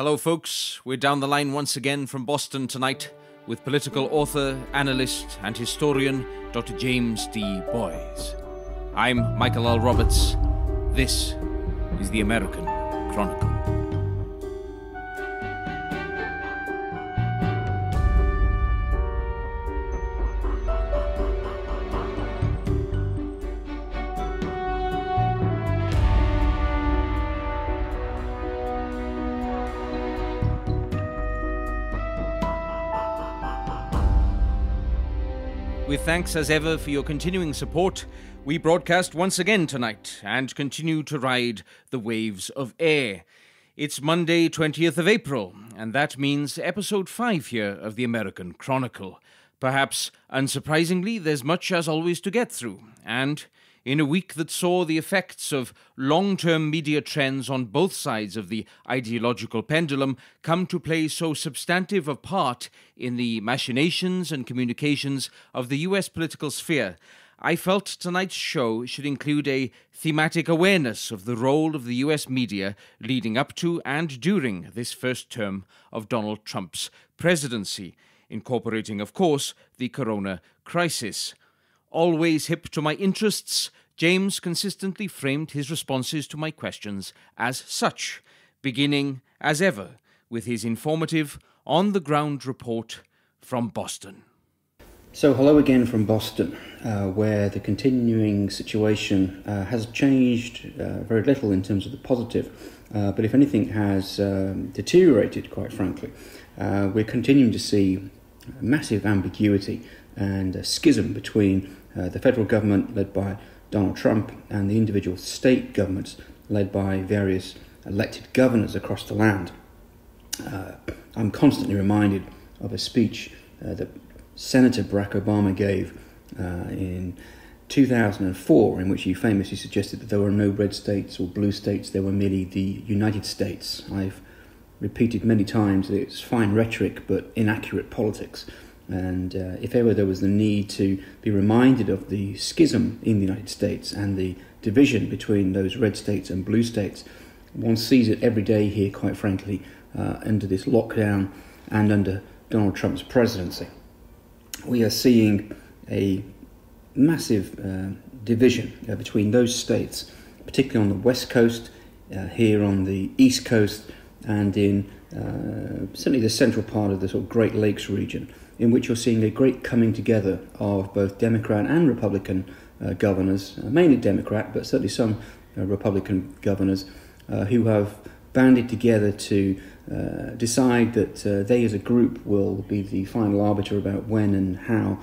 Hello folks, we're down the line once again from Boston tonight with political author, analyst and historian Dr. James D. Boys. I'm Michael L. Roberts. This is the American Chronicle. With thanks as ever for your continuing support, we broadcast once again tonight and continue to ride the waves of air. It's Monday, 20th of April, and that means episode 5 here of the American Chronicle. Perhaps, unsurprisingly, there's much as always to get through, and in a week that saw the effects of long-term media trends on both sides of the ideological pendulum come to play so substantive a part in the machinations and communications of the US political sphere, I felt tonight's show should include a thematic awareness of the role of the US media leading up to and during this first term of Donald Trump's presidency, incorporating, of course, the corona crisis. Always hip to my interests, James consistently framed his responses to my questions as such, beginning, as ever, with his informative, on-the-ground report from Boston. So hello again from Boston, where the continuing situation has changed very little in terms of the positive, but if anything has deteriorated, quite frankly. We're continuing to see massive ambiguity and a schism between the federal government led by Donald Trump and the individual state governments led by various elected governors across the land. I'm constantly reminded of a speech that Senator Barack Obama gave in 2004, in which he famously suggested that there were no red states or blue states, there were merely the United States. I've repeated many times that it's fine rhetoric but inaccurate politics. And if ever there was the need to be reminded of the schism in the United States and the division between those red states and blue states, one sees it every day here, quite frankly, under this lockdown and under Donald Trump's presidency. We are seeing a massive division between those states, particularly on the West Coast, here on the East Coast, and in certainly the central part of the sort of Great Lakes region, in which you're seeing a great coming together of both Democrat and Republican governors, mainly Democrat, but certainly some Republican governors, who have banded together to decide that they as a group will be the final arbiter about when and how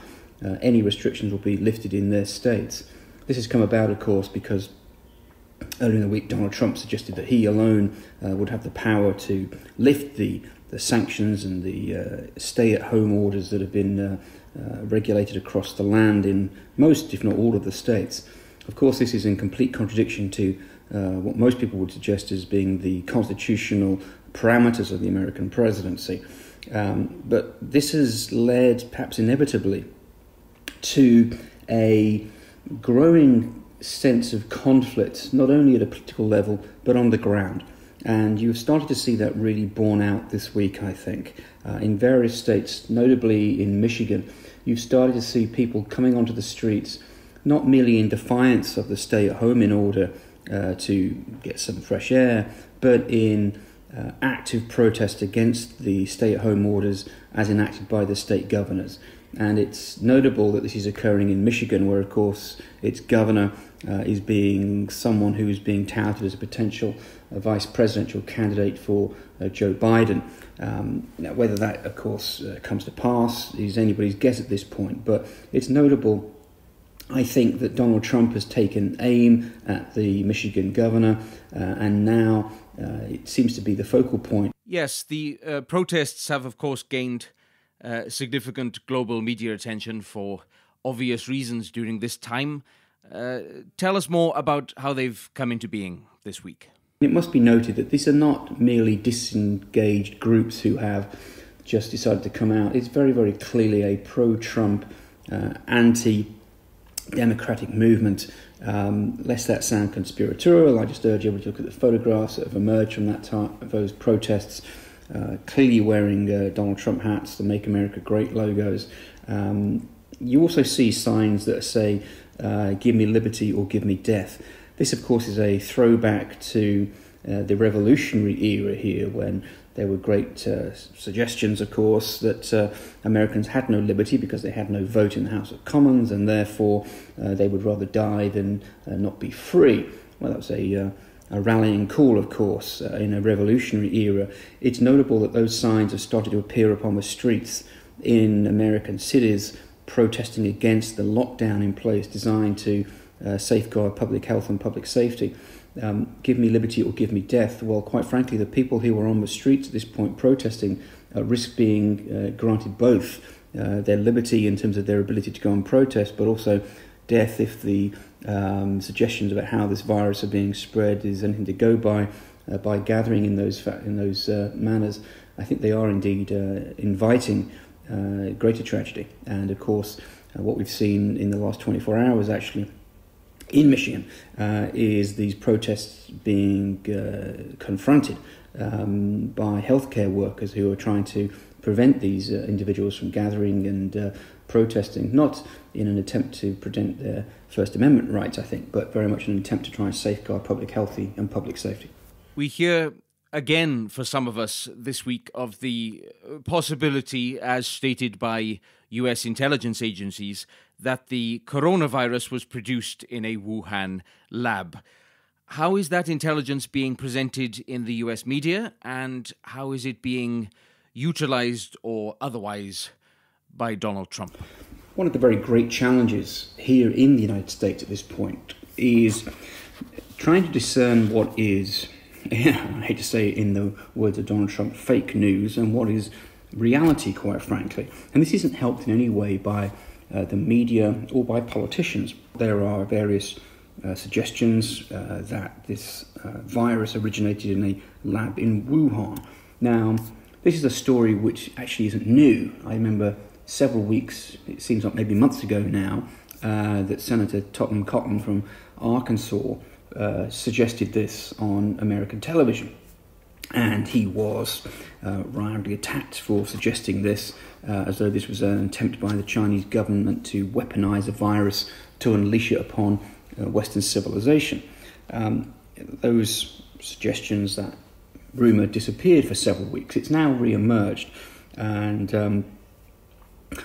any restrictions will be lifted in their states. This has come about, of course, because earlier in the week Donald Trump suggested that he alone would have the power to lift the sanctions and the stay-at-home orders that have been regulated across the land in most, if not all, of the states. Of course, this is in complete contradiction to what most people would suggest as being the constitutional parameters of the American presidency. But this has led, perhaps inevitably, to a growing sense of conflict, not only at a political level, but on the ground. And you've started to see that really borne out this week, I think. In various states, notably in Michigan, you've started to see people coming onto the streets, not merely in defiance of the stay-at-home in order to get some fresh air, but in active protest against the stay-at-home orders as enacted by the state governors. And it's notable that this is occurring in Michigan, where, of course, its governor is being someone who is being touted as a potential vice presidential candidate for Joe Biden. Now, whether that, of course, comes to pass is anybody's guess at this point, but it's notable, I think, that Donald Trump has taken aim at the Michigan governor, and now it seems to be the focal point. Yes, the protests have, of course, gained significant global media attention for obvious reasons during this time. Tell us more about how they've come into being this week. It must be noted that these are not merely disengaged groups who have just decided to come out. It's very, very clearly a pro-Trump, anti-democratic movement. Lest that sound conspiratorial, I just urge everybody to look at the photographs that have emerged from that time, of those protests. clearly wearing Donald Trump hats, the Make America Great logos. You also see signs that say, give me liberty or give me death. This, of course, is a throwback to the revolutionary era here, when there were great suggestions, of course, that Americans had no liberty because they had no vote in the House of Commons, and therefore they would rather die than not be free. Well, that was a rallying call, of course, in a revolutionary era. It's notable that those signs have started to appear upon the streets in American cities, protesting against the lockdown in place designed to safeguard public health and public safety. Give me liberty or give me death. Well, quite frankly, the people who are on the streets at this point protesting risk being granted both their liberty in terms of their ability to go and protest, but also death if the suggestions about how this virus are being spread is anything to go by gathering in those manners. I think they are indeed inviting greater tragedy. And of course, what we've seen in the last 24 hours actually in Michigan is these protests being confronted by healthcare workers who are trying to prevent these individuals from gathering and protesting, not in an attempt to prevent their First Amendment rights, I think, but very much an attempt to try and safeguard public health and public safety. We hear again, for some of us this week, of the possibility, as stated by US intelligence agencies, that the coronavirus was produced in a Wuhan lab. How is that intelligence being presented in the US media, and how is it being utilized or otherwise by Donald Trump? One of the very great challenges here in the United States at this point is trying to discern what is, I hate to say it in the words of Donald Trump, fake news, and what is reality, quite frankly. And this isn't helped in any way by the media or by politicians. There are various suggestions that this virus originated in a lab in Wuhan. Now, this is a story which actually isn't new. I remember several weeks, it seems like maybe months ago now, that Senator Tom Cotton from Arkansas suggested this on American television. And he was roundly attacked for suggesting this, as though this was an attempt by the Chinese government to weaponize a virus to unleash it upon Western civilization. Those suggestions, that rumour disappeared for several weeks. It's now re-emerged. And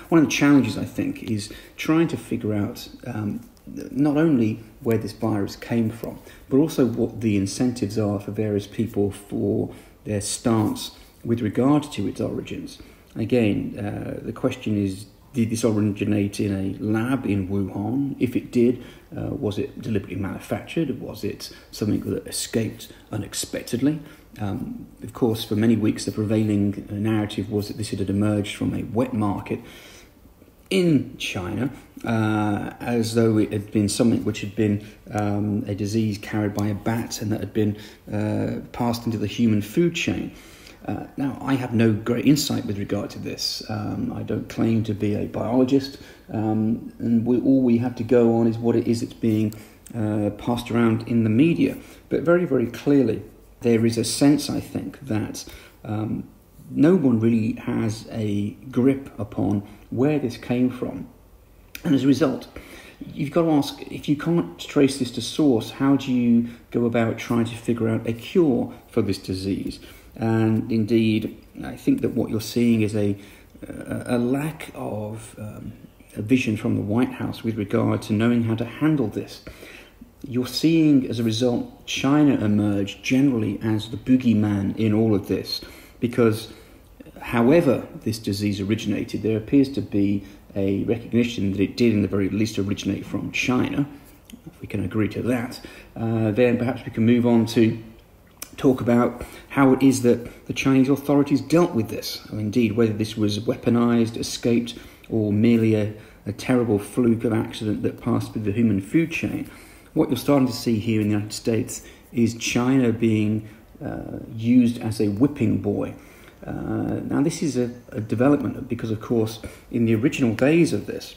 one of the challenges, I think, is trying to figure out not only where this virus came from, but also what the incentives are for various people for their stance with regard to its origins. Again, the question is, did this originate in a lab in Wuhan? If it did, was it deliberately manufactured? Was it something that escaped unexpectedly? Of course, for many weeks, the prevailing narrative was that this had emerged from a wet market in China, as though it had been something which had been a disease carried by a bat and that had been passed into the human food chain. Now, I have no great insight with regard to this. I don't claim to be a biologist, and all we have to go on is what it is that's being passed around in the media. But very, very clearly, there is a sense, I think, that no one really has a grip upon where this came from. And as a result, you've got to ask, if you can't trace this to source, how do you go about trying to figure out a cure for this disease? And indeed, I think that what you're seeing is a lack of a vision from the White House with regard to knowing how to handle this. You're seeing, as a result, China emerge generally as the boogeyman in all of this, because however this disease originated, there appears to be a recognition that it did, in the very least, originate from China. If we can agree to that, then perhaps we can move on to talk about how it is that the Chinese authorities dealt with this, or indeed whether this was weaponized, escaped, or merely a terrible fluke of accident that passed through the human food chain. What you're starting to see here in the United States is China being used as a whipping boy. Now, this is a development because, of course, in the original days of this,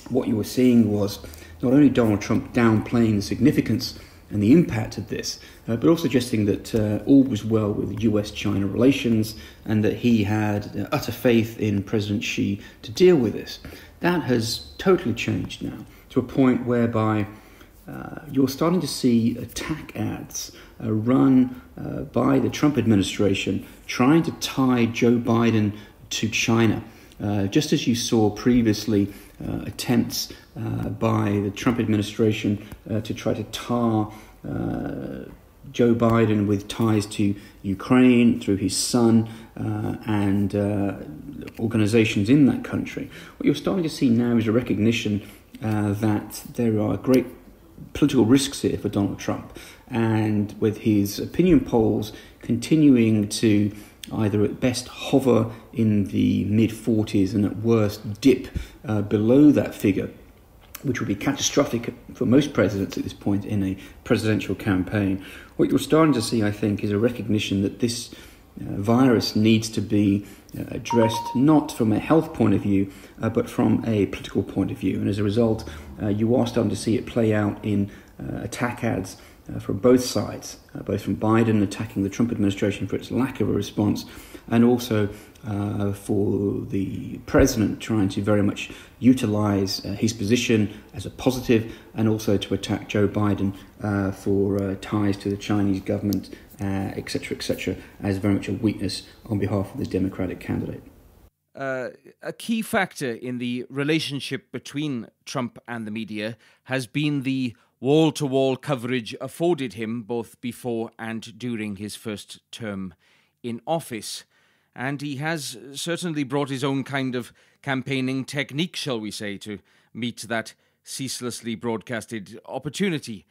what you were seeing was not only Donald Trump downplaying the significance and the impact of this, but also suggesting that all was well with US-China relations and that he had utter faith in President Xi to deal with this. That has totally changed now to a point whereby you're starting to see attack ads run by the Trump administration trying to tie Joe Biden to China. Just as you saw previously attempts by the Trump administration to try to tar Joe Biden with ties to Ukraine through his son and organizations in that country. What you're starting to see now is a recognition that there are great political risks here for Donald Trump, and with his opinion polls continuing to either at best hover in the mid-40s and at worst dip below that figure, which would be catastrophic for most presidents at this point in a presidential campaign. What you're starting to see, I think, is a recognition that this virus needs to be addressed not from a health point of view, but from a political point of view. And as a result, you are starting to see it play out in attack ads from both sides, both from Biden attacking the Trump administration for its lack of a response, and also for the president trying to very much utilize his position as a positive, and also to attack Joe Biden for ties to the Chinese government, etc., as very much a weakness on behalf of the Democratic candidate. A key factor in the relationship between Trump and the media has been the wall-to-wall coverage afforded him both before and during his first term in office. And he has certainly brought his own kind of campaigning technique, shall we say, to meet that ceaselessly broadcasted opportunity.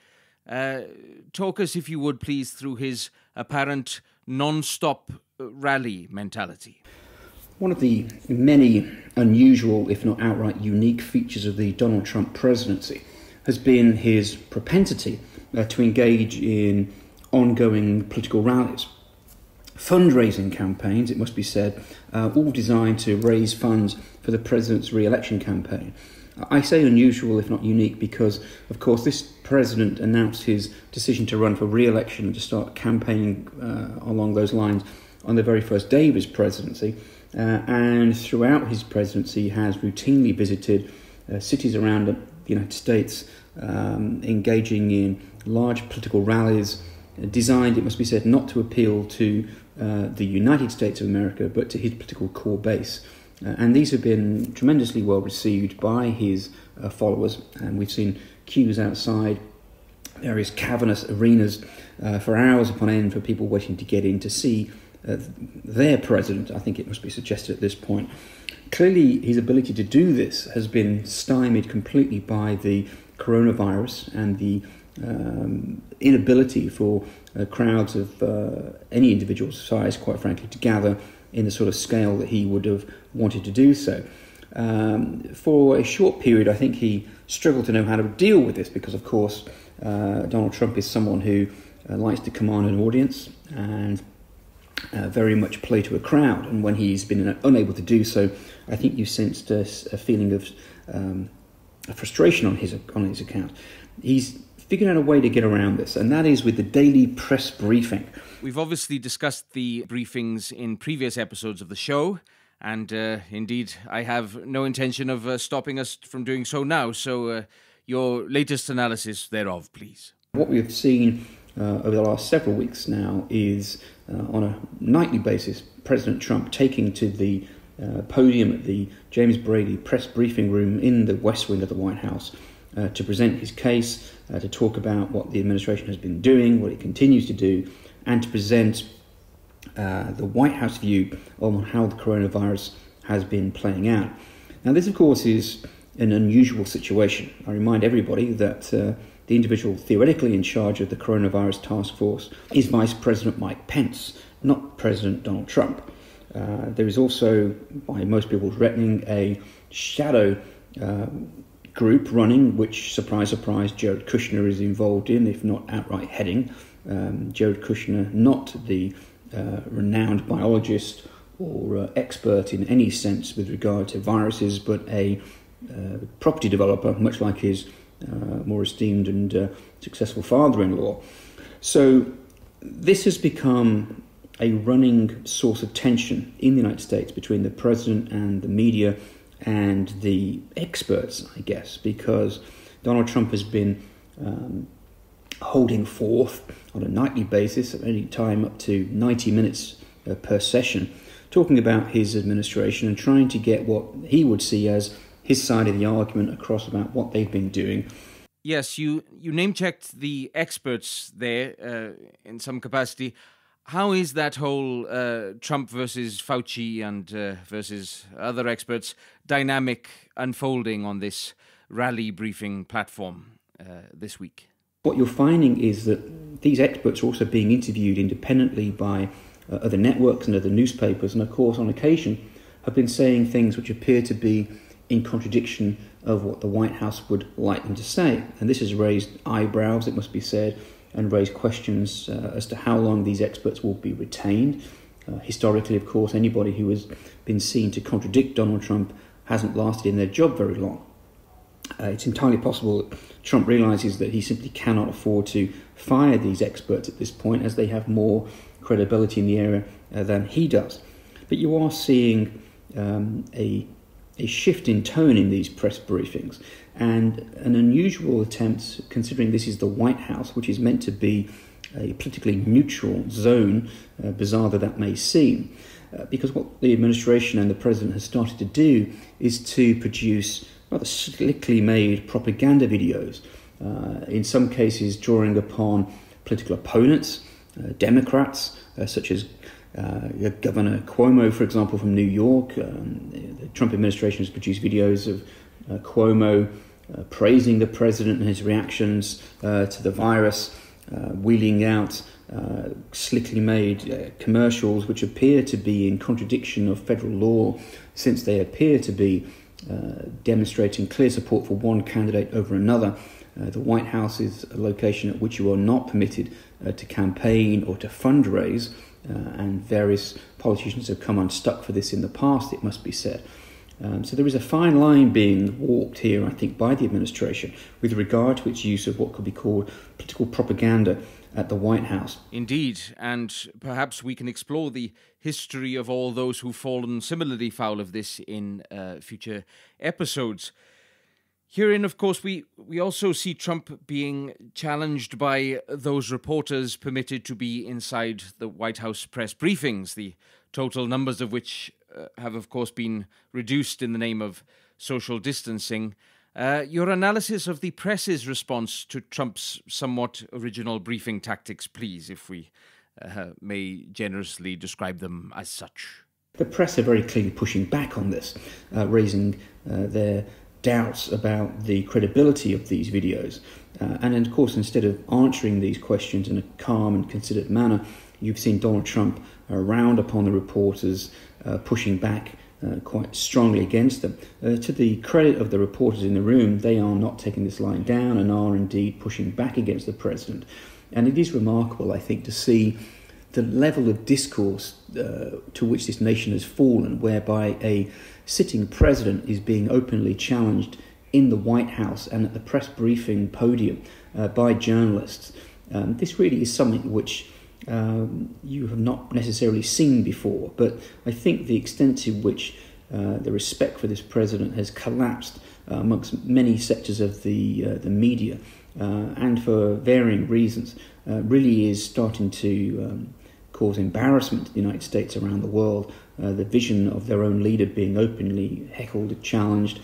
Talk us, if you would, please, through his apparent non-stop rally mentality. One of the many unusual, if not outright unique, features of the Donald Trump presidency has been his propensity to engage in ongoing political rallies. Fundraising campaigns, it must be said, all designed to raise funds for the president's re-election campaign. I say unusual, if not unique, because, of course, this president announced his decision to run for re-election and to start campaigning along those lines on the very first day of his presidency. And throughout his presidency has routinely visited cities around the United States, engaging in large political rallies designed, it must be said, not to appeal to the United States of America, but to his political core base. And these have been tremendously well received by his followers, and we've seen queues outside various cavernous arenas for hours upon end for people waiting to get in to see their president, I think it must be suggested at this point. Clearly, his ability to do this has been stymied completely by the coronavirus and the inability for crowds of any individual size, quite frankly, to gather in the sort of scale that he would have wanted to do so. For a short period, I think he struggled to know how to deal with this because, of course, Donald Trump is someone who likes to command an audience and very much play to a crowd. And when he's been unable to do so, I think you sensed a feeling of frustration on his account. He's figured out a way to get around this, and that is with the daily press briefing. We've obviously discussed the briefings in previous episodes of the show, and indeed I have no intention of stopping us from doing so now, so your latest analysis thereof, please. What we've seen over the last several weeks now is, on a nightly basis, President Trump taking to the podium at the James Brady press briefing room in the West Wing of the White House to present his case, to talk about what the administration has been doing, what it continues to do, and to present the White House view on how the coronavirus has been playing out. Now, this, of course, is an unusual situation. I remind everybody that the individual theoretically in charge of the coronavirus task force is Vice President Mike Pence, not President Donald Trump. There is also, by most people's reckoning, a shadow group running, which, surprise, surprise, Jared Kushner is involved in, if not outright heading. Jared Kushner, not the renowned biologist or expert in any sense with regard to viruses, but a property developer, much like his more esteemed and successful father-in-law. So this has become a running source of tension in the United States between the president and the media and the experts, I guess, because Donald Trump has been holding forth on a nightly basis, at any time up to 90 minutes per session, talking about his administration and trying to get what he would see as his side of the argument across about what they've been doing. Yes, you name-checked the experts there in some capacity. How is that whole Trump versus Fauci and versus other experts dynamic unfolding on this rally briefing platform this week? What you're finding is that these experts are also being interviewed independently by other networks and other newspapers, and of course on occasion have been saying things which appear to be in contradiction of what the White House would like them to say. And this has raised eyebrows, it must be said, and raised questions as to how long these experts will be retained. Historically, of course, anybody who has been seen to contradict Donald Trump hasn't lasted in their job very long. It's entirely possible that Trump realises that he simply cannot afford to fire these experts at this point, as they have more credibility in the area than he does. But you are seeing a shift in tone in these press briefings, and an unusual attempt, considering this is the White House, which is meant to be a politically neutral zone, bizarre though that may seem, because what the administration and the president has started to do is to produce rather slickly made propaganda videos, in some cases drawing upon political opponents, Democrats, such as Governor Cuomo, for example, from New York. The Trump administration has produced videos of Cuomo praising the president and his reactions to the virus, wheeling out slickly made commercials which appear to be in contradiction of federal law, since they appear to be demonstrating clear support for one candidate over another. The White House is a location at which you are not permitted to campaign or to fundraise, and various politicians have come unstuck for this in the past, it must be said. So there is a fine line being walked here, I think, by the administration with regard to its use of what could be called political propaganda at the White House. Indeed, and perhaps we can explore the history of all those who've fallen similarly foul of this in future episodes. Herein, of course, we also see Trump being challenged by those reporters permitted to be inside the White House press briefings, the total numbers of which have, of course, been reduced in the name of social distancing. Your analysis of the press's response to Trump's somewhat original briefing tactics, please, if we may generously describe them as such. The press are very clearly pushing back on this, raising their doubts about the credibility of these videos. And of course, instead of answering these questions in a calm and considered manner, you've seen Donald Trump round upon the reporters, pushing back quite strongly against them. To the credit of the reporters in the room, they are not taking this line down and are indeed pushing back against the president. And it is remarkable, I think, to see the level of discourse to which this nation has fallen, whereby a sitting president is being openly challenged in the White House and at the press briefing podium by journalists. This really is something which you have not necessarily seen before, but I think the extent to which the respect for this president has collapsed amongst many sectors of the media, and for varying reasons, really is starting to cause embarrassment to the United States around the world. The vision of their own leader being openly heckled, challenged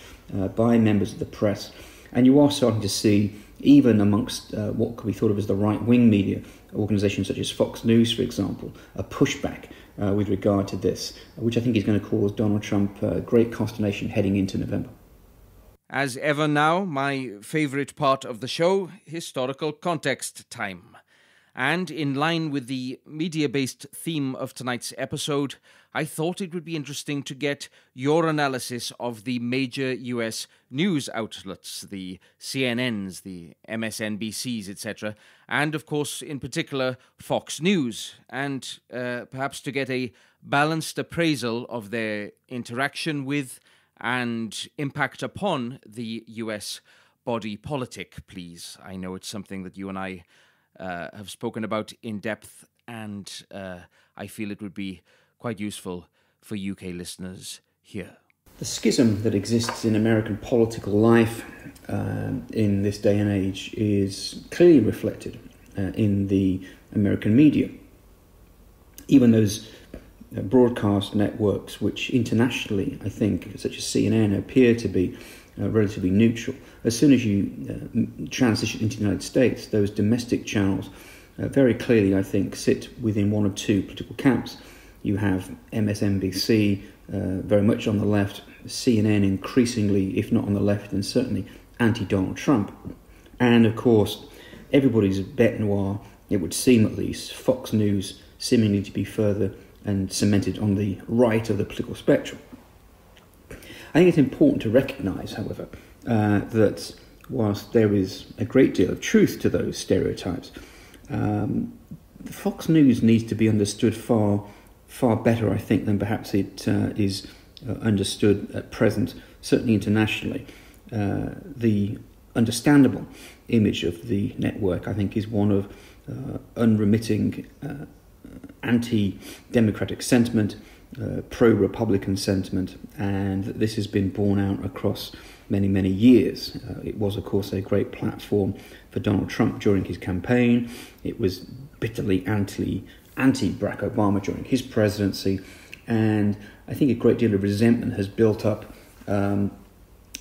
by members of the press. And you are starting to see, even amongst what could be thought of as the right-wing media, organisations such as Fox News, for example, a pushback with regard to this, which I think is going to cause Donald Trump great consternation heading into November. As ever now, my favourite part of the show, historical context time. And in line with the media-based theme of tonight's episode, I thought it would be interesting to get your analysis of the major US news outlets, the CNNs, the MSNBCs, etc., and of course, in particular, Fox News, and perhaps to get a balanced appraisal of their interaction with and impact upon the US body politic, please? I know it's something that you and I have spoken about in depth, and I feel it would be quite useful for UK listeners here. The schism that exists in American political life in this day and age is clearly reflected in the American media. Even those broadcast networks, which internationally, I think, such as CNN, appear to be relatively neutral. As soon as you transition into the United States, those domestic channels very clearly, I think, sit within one of two political camps. You have MSNBC very much on the left, CNN increasingly, if not on the left, then certainly anti-Donald Trump. And of course, everybody's bête noire, it would seem at least, Fox News seemingly to be further and cemented on the right of the political spectrum. I think it's important to recognise, however, that whilst there is a great deal of truth to those stereotypes, Fox News needs to be understood far better, I think, than perhaps it is understood at present, certainly internationally. The understandable image of the network, I think, is one of unremitting anti-democratic sentiment, pro-Republican sentiment, and this has been borne out across many years. It was, of course, a great platform for Donald Trump during his campaign. It was bitterly anti-Barack Obama during his presidency, and I think a great deal of resentment has built up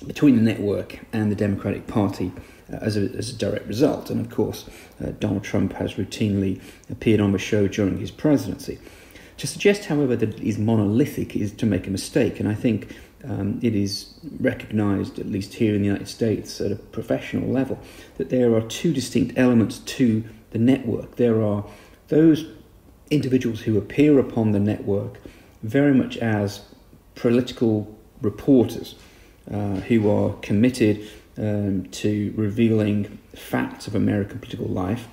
between the network and the Democratic Party as a direct result. And of course, Donald Trump has routinely appeared on the show during his presidency. To suggest, however, that it is monolithic is to make a mistake, and I think it is recognised, at least here in the United States, at a professional level, that there are two distinct elements to the network. There are those individuals who appear upon the network very much as political reporters who are committed to revealing facts of American political life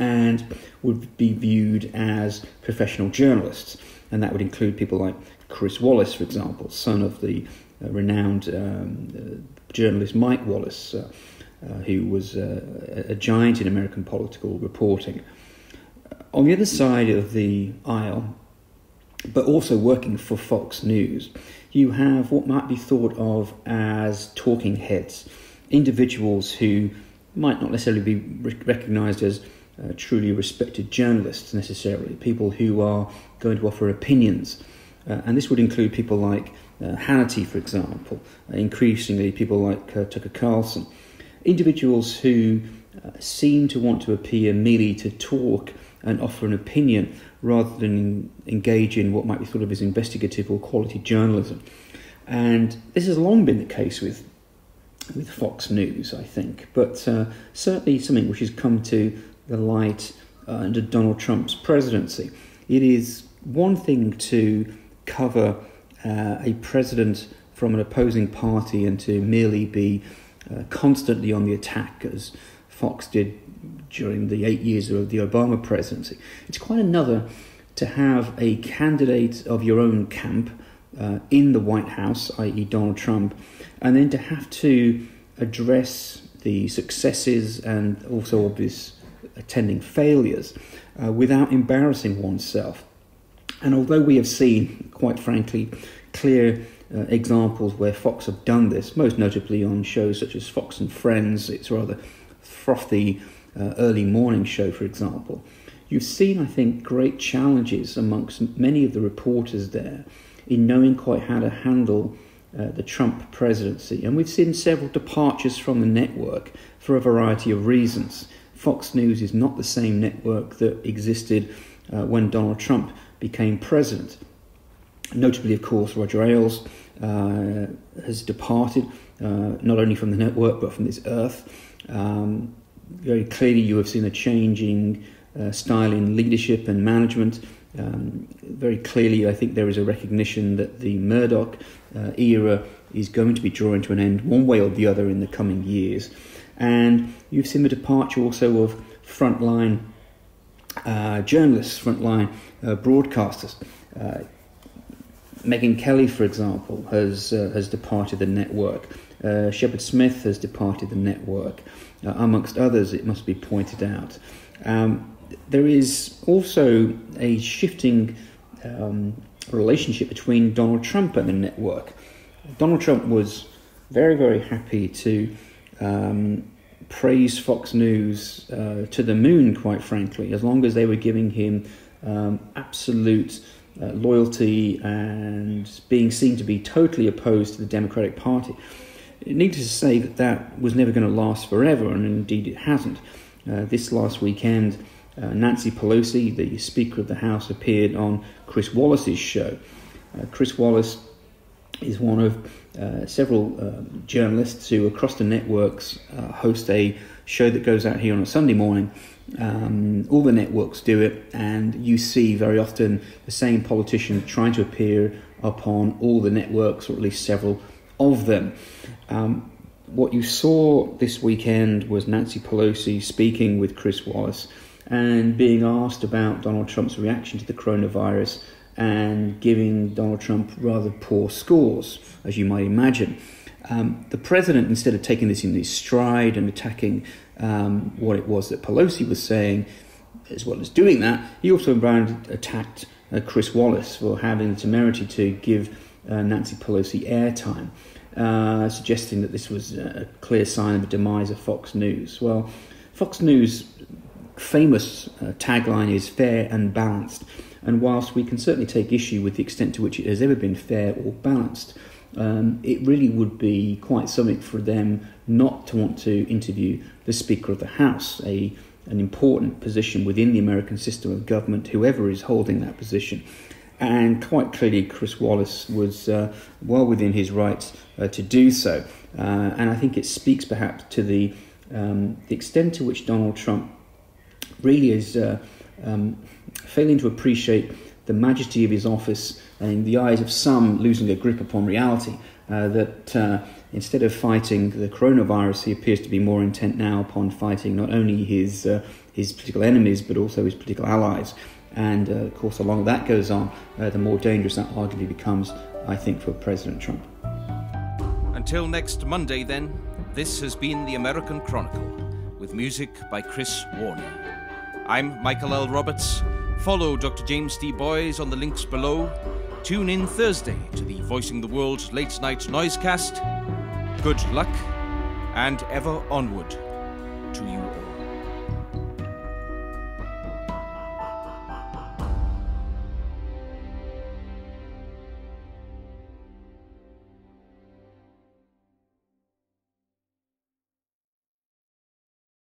and would be viewed as professional journalists. And that would include people like Chris Wallace, for example, son of the renowned journalist Mike Wallace, who was a giant in American political reporting. On the other side of the aisle, but also working for Fox News, you have what might be thought of as talking heads, individuals who might not necessarily be recognised as truly respected journalists necessarily, people who are going to offer opinions. And this would include people like Hannity, for example, increasingly people like Tucker Carlson, individuals who seem to want to appear merely to talk and offer an opinion rather than engage in what might be thought of as investigative or quality journalism. And this has long been the case with Fox News, I think, but certainly something which has come to the light under Donald Trump's presidency. It is one thing to cover a president from an opposing party and to merely be constantly on the attack, as Fox did during the 8 years of the Obama presidency. It's quite another to have a candidate of your own camp in the White House, i.e. Donald Trump, and then to have to address the successes and also obvious attending failures without embarrassing oneself. And although we have seen, quite frankly, clear examples where Fox have done this, most notably on shows such as Fox and Friends, its rather frothy early morning show, for example, you've seen, I think, great challenges amongst many of the reporters there in knowing quite how to handle the Trump presidency. And we've seen several departures from the network for a variety of reasons. Fox News is not the same network that existed when Donald Trump became president. Notably, of course, Roger Ailes has departed, not only from the network, but from this earth. Very clearly, you have seen a changing style in leadership and management. Very clearly, I think there is a recognition that the Murdoch era is going to be drawing to an end one way or the other in the coming years. And you've seen the departure also of frontline journalists, frontline broadcasters. Megyn Kelly, for example, has departed the network. Shepard Smith has departed the network, amongst others, it must be pointed out. There is also a shifting relationship between Donald Trump and the network. Donald Trump was very, very happy to praise Fox News to the moon, quite frankly, as long as they were giving him absolute loyalty and being seen to be totally opposed to the Democratic Party. Needless to say that was never going to last forever, and indeed it hasn't. This last weekend, Nancy Pelosi, the Speaker of the House, appeared on Chris Wallace's show. Chris Wallace is one of several journalists who, across the networks, host a show that goes out here on a Sunday morning. All the networks do it, and you see very often the same politician trying to appear upon all the networks, or at least several of them. What you saw this weekend was Nancy Pelosi speaking with Chris Wallace and being asked about Donald Trump's reaction to the coronavirus and giving Donald Trump rather poor scores, as you might imagine. The president, instead of taking this in his stride and attacking what it was that Pelosi was saying, as well as doing that, he also attacked Chris Wallace for having the temerity to give Nancy Pelosi airtime, suggesting that this was a clear sign of the demise of Fox News. Well, Fox News' famous tagline is fair and balanced, and whilst we can certainly take issue with the extent to which it has ever been fair or balanced, it really would be quite something for them not to want to interview the Speaker of the House, an important position within the American system of government, whoever is holding that position. And quite clearly Chris Wallace was well within his rights to do so. And I think it speaks perhaps to the extent to which Donald Trump really is failing to appreciate the majesty of his office, and in the eyes of some losing a grip upon reality, that instead of fighting the coronavirus, he appears to be more intent now upon fighting not only his political enemies but also his political allies. And of course, the longer that goes on, the more dangerous that arguably becomes, I think, for President Trump. Until next Monday then, this has been the American Chronicle, with music by Chris Warner. I'm Michael L. Roberts. Follow Dr. James D. Boys on the links below. Tune in Thursday to the Voicing the World Late Night Noisecast. Good luck, and ever onward.